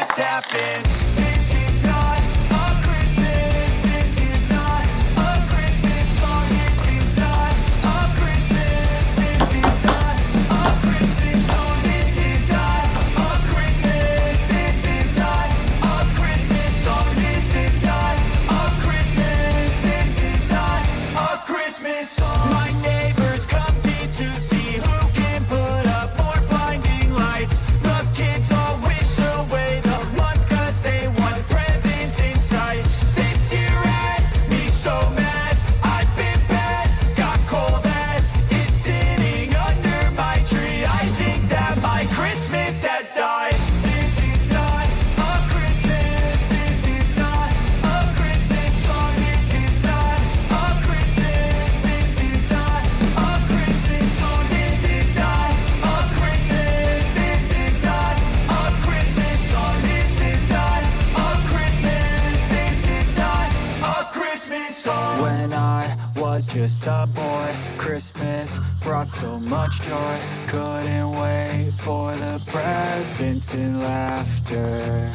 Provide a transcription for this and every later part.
just happened? This is not a Christmas. This is not a Christmas song. This is not a Christmas. This is not a Christmas song. This is not a Christmas. This is not a Christmas song. This is not a Christmas. This is not a Christmas song. My neighbors compete to see who can put up more blinding lights. The kids all wish away the month 'cause they want presents in sight. This year had me so mad. I've been bad, got coal that is sitting under my tree. I think that my Christmas has died. This is not a Christmas. This is not a Christmas song. This is not a Christmas. This is not a Christmas song. This is not a Christmas. This is not a Christmas song. This is not a Christmas. This is not a Christmas song. When I was just a boy, Christmas brought so much joy. Couldn't wait for the presents and laughter.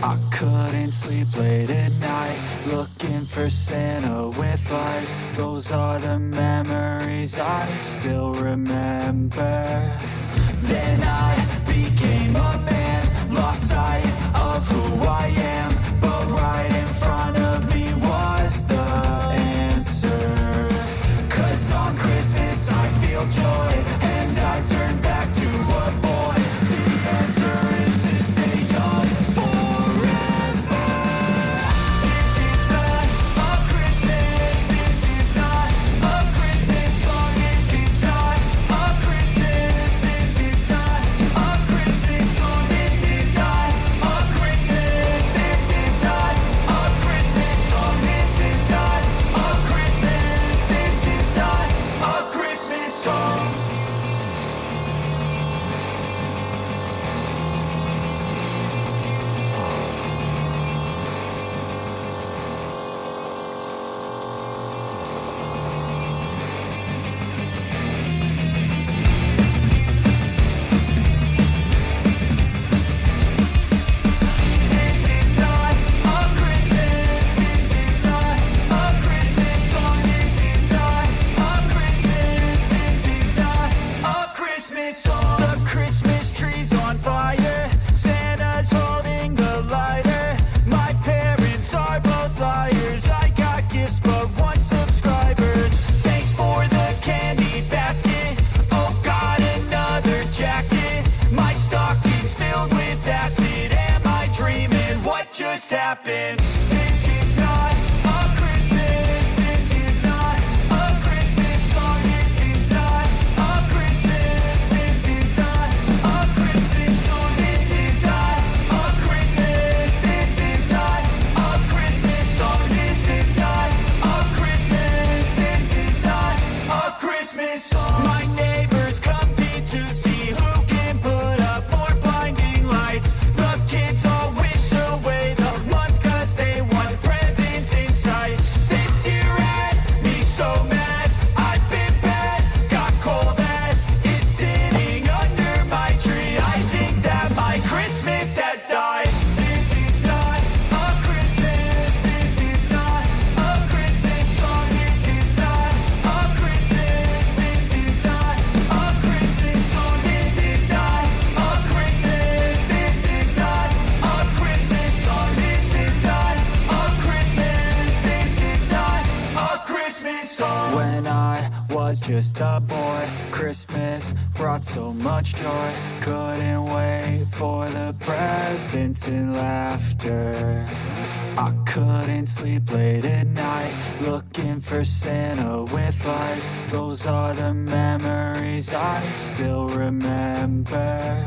I couldn't sleep late at night, looking for Santa with lights. Those are the memories I still remember. Then I became a man, lost sight of who I am. But right in front of me was the answer. 'Cause on Christmas I feel joy, and I turn back to a boy. The answer is to stay young forever. This is not a Christmas. This is not a Christmas song. This is not a Christmas. This is not a Christmas song. This is not a Christmas. This is not a Christmas song. This is not a Christmas. This is not a Christmas song. This is not a Christmas. This is not a Christmas song. This is not a Christmas. This is not a Christmas song. The Christmas tree's on fire. Santa's holding the lighter. My parents are both liars. I got gifts but one subscribers. Thanks for the candy basket. Oh, got another jacket. My stocking's filled with acid. Am I dreaming? What just happened? This is not a Christmas. This is not a Christmas song. This is not a Christmas. This is not a Christmas song. This is not a Christmas. This is not a Christmas song. This is not a Christmas. This is not a Christmas song. My neighbors compete to see who can put up more blinding lights. The kids all wish away the month 'cause they want presents in sight. This year had me so mad. I've been bad, got coal that is sitting under my tree. I think that my Christmas has died. This is not a Christmas. This is not a Christmas song. This is not a Christmas. This is not a Christmas song. This is not a Christmas. This is not a Christmas song. This is not a Christmas. This is not a Christmas song. When I was just a boy, Christmas brought so much joy. Couldn't wait for the presents and laughter. I couldn't sleep late at night, looking for Santa with lights. Those are the memories I still remember.